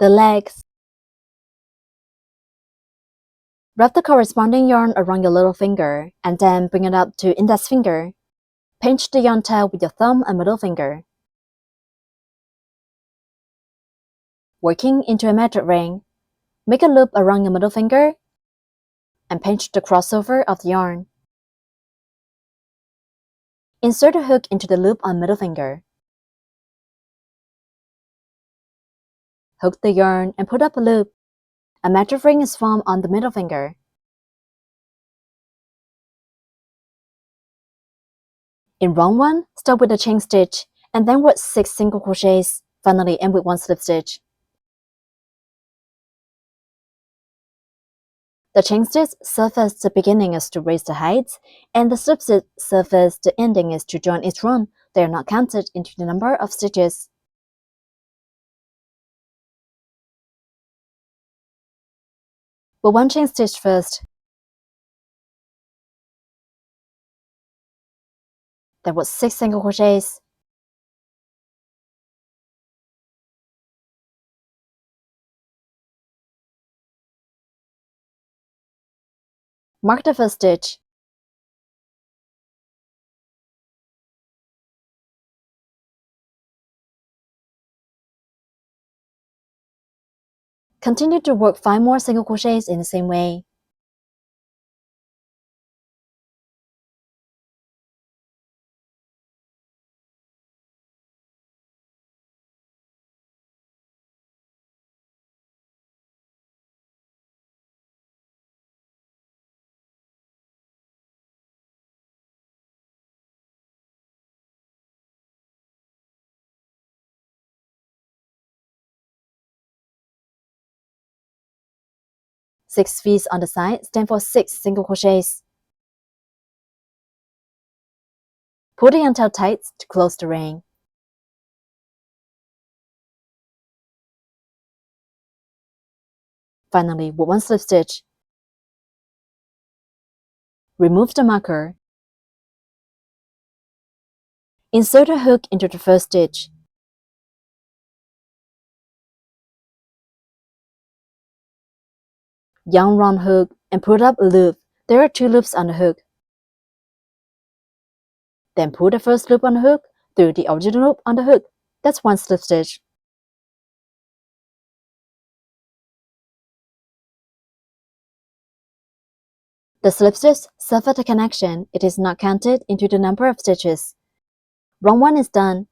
The legs. Wrap the corresponding yarn around your little finger and then bring it up to index finger. Pinch the yarn tail with your thumb and middle finger. Working into a magic ring, make a loop around your middle finger and pinch the crossover of the yarn. Insert a hook into the loop on middle finger. Hook the yarn and put up a loop. A magic ring is formed on the middle finger. In round 1, start with a chain stitch and then work 6 single crochets. Finally end with 1 slip stitch. The chain stitch serves as the beginning is to raise the height, and the slip stitch serves as the ending is to join each run. They are not counted into the number of stitches. But 1 chain stitch first. Then work 6 single crochets. Mark the first stitch. Continue to work 5 more single crochets in the same way. Six V's on the side stand for 6 single crochets. Pull the yarn tail tight to close the ring. Finally, with 1 slip stitch. Remove the marker. Insert a hook into the first stitch. Yarn round hook and put up a loop. There are 2 loops on the hook. Then pull the first loop on the hook through the original loop on the hook. That's 1 slip stitch. The slip stitch serves as the connection. It is not counted into the number of stitches. Round 1 is done.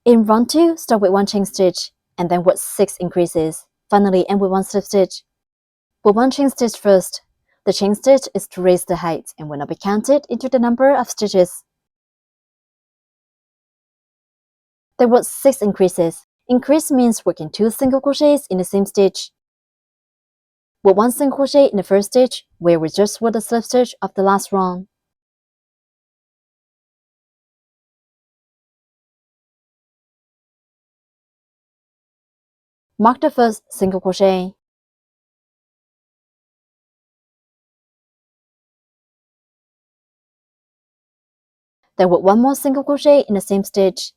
In round 2, start with 1 chain stitch and then work 6 increases. Finally end with 1 slip stitch. Put 1 chain stitch first. The chain stitch is to raise the height and will not be counted into the number of stitches. Then work 6 increases. Increase means working 2 single crochets in the same stitch. Work 1 single crochet in the first stitch, where we just work the slip stitch of the last round. Mark the first single crochet. Then work 1 more single crochet in the same stitch.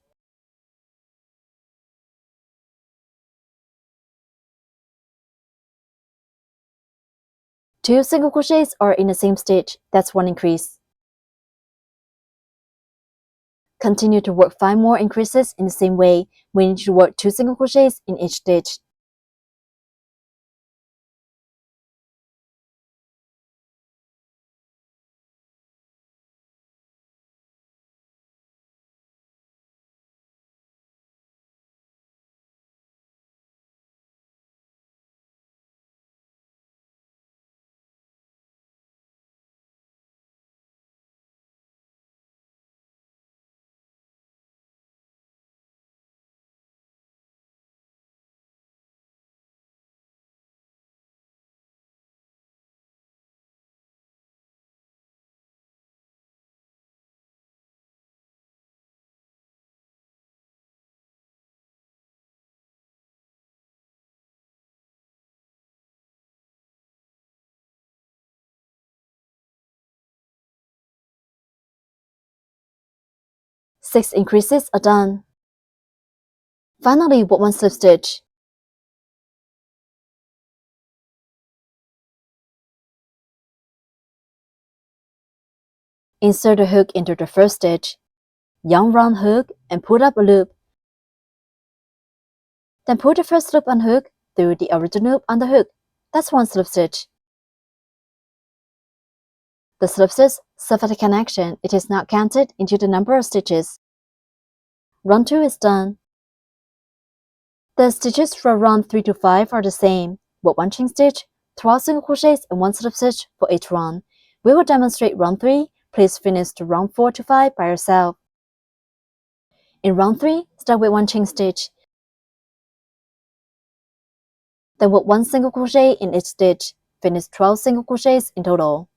Two single crochets are in the same stitch. That's 1 increase. Continue to work 5 more increases in the same way. We need to work 2 single crochets in each stitch. Six increases are done. Finally, work 1 slip stitch. Insert a hook into the first stitch, yarn round hook and put up a loop. Then put the first loop on hook through the original loop on the hook. That's one slip stitch. The slip stitch suffered a connection. It is not counted into the number of stitches. Round 2 is done. The stitches for round 3 to 5 are the same, with 1 chain stitch, 12 single crochets and 1 slip stitch for each round. We will demonstrate round 3. Please finish the round 4 to 5 by yourself. In round 3, start with 1 chain stitch. Then with 1 single crochet in each stitch, finish 12 single crochets in total.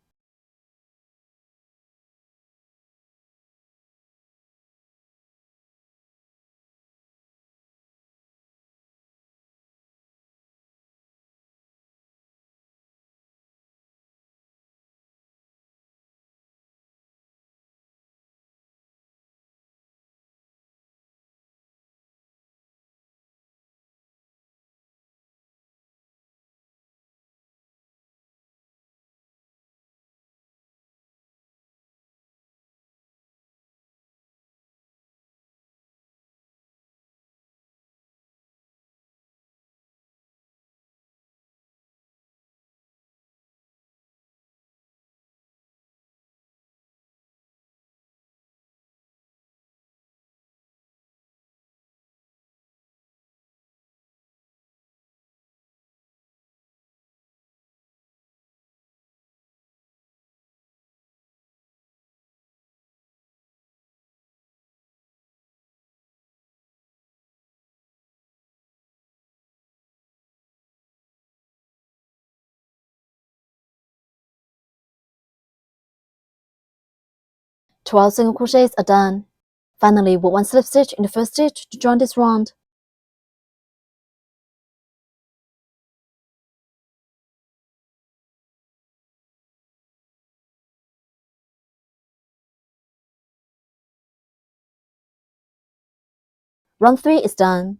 Twelve single crochets are done. Finally, with 1 slip stitch in the first stitch to join this round. Round 3 is done.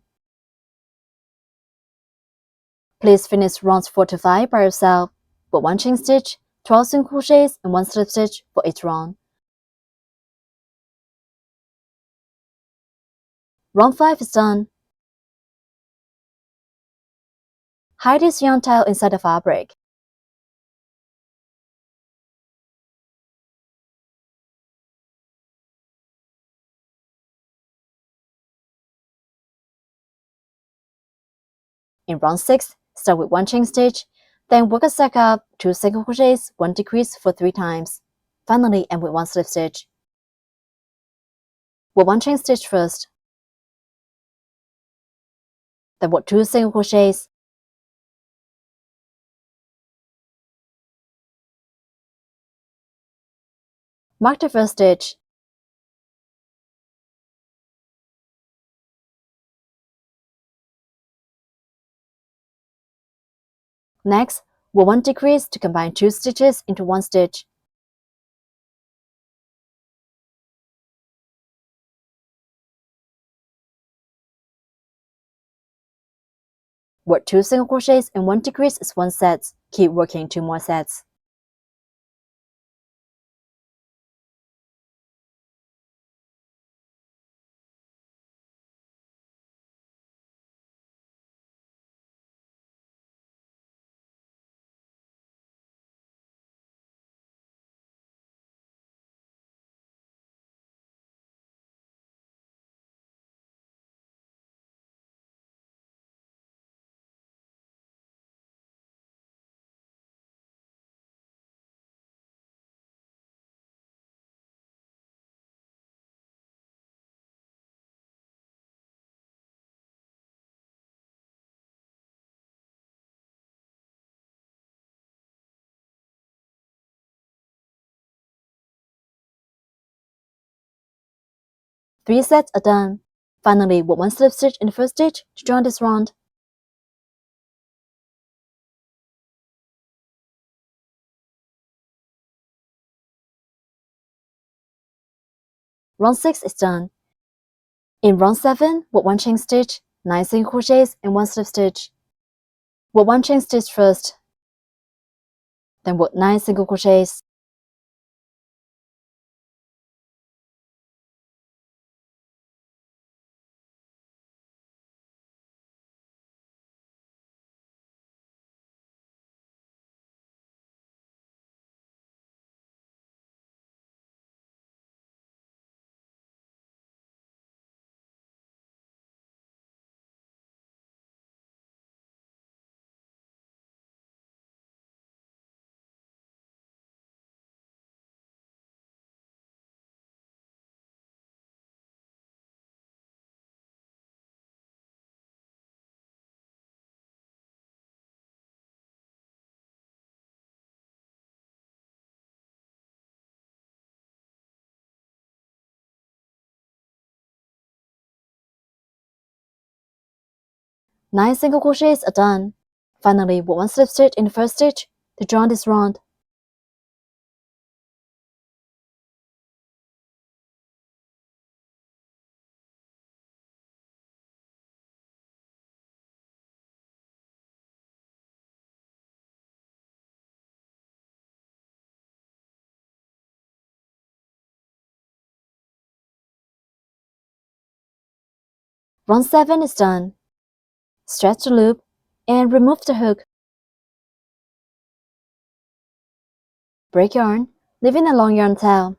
Please finish rounds 4 to 5 by yourself, with 1 chain stitch, 12 single crochets and 1 slip stitch for each round. Round 5 is done. Hide this yarn tail inside the fabric. In round 6, start with 1 chain stitch, then work a stack up, 2 single crochets, 1 decrease for 3 times. Finally, end with 1 slip stitch. Work 1 chain stitch first, then work 2 single crochets. Mark the first stitch. Next, work 1 decrease to combine 2 stitches into 1 stitch. Work 2 single crochets and 1 decrease is 1 set. Keep working 2 more sets. Three sets are done. Finally, work 1 slip stitch in the first stitch to join this round. Round 6 is done. In round 7, work 1 chain stitch, 9 single crochets and 1 slip stitch. Work 1 chain stitch first, then work 9 single crochets. 9 single crochets are done. Finally, put 1 slip stitch in the first stitch to join this round. Round 7 is done. Stretch the loop and remove the hook. Break yarn, leaving a long yarn tail.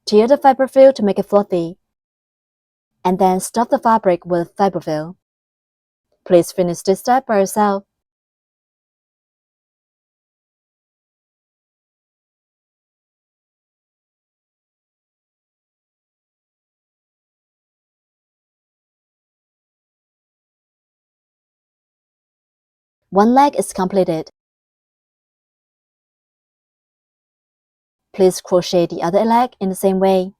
Tear the fiber fill to make it fluffy, and then stuff the fabric with fiber fill. Please finish this step by yourself. One leg is completed. Please crochet the other leg in the same way.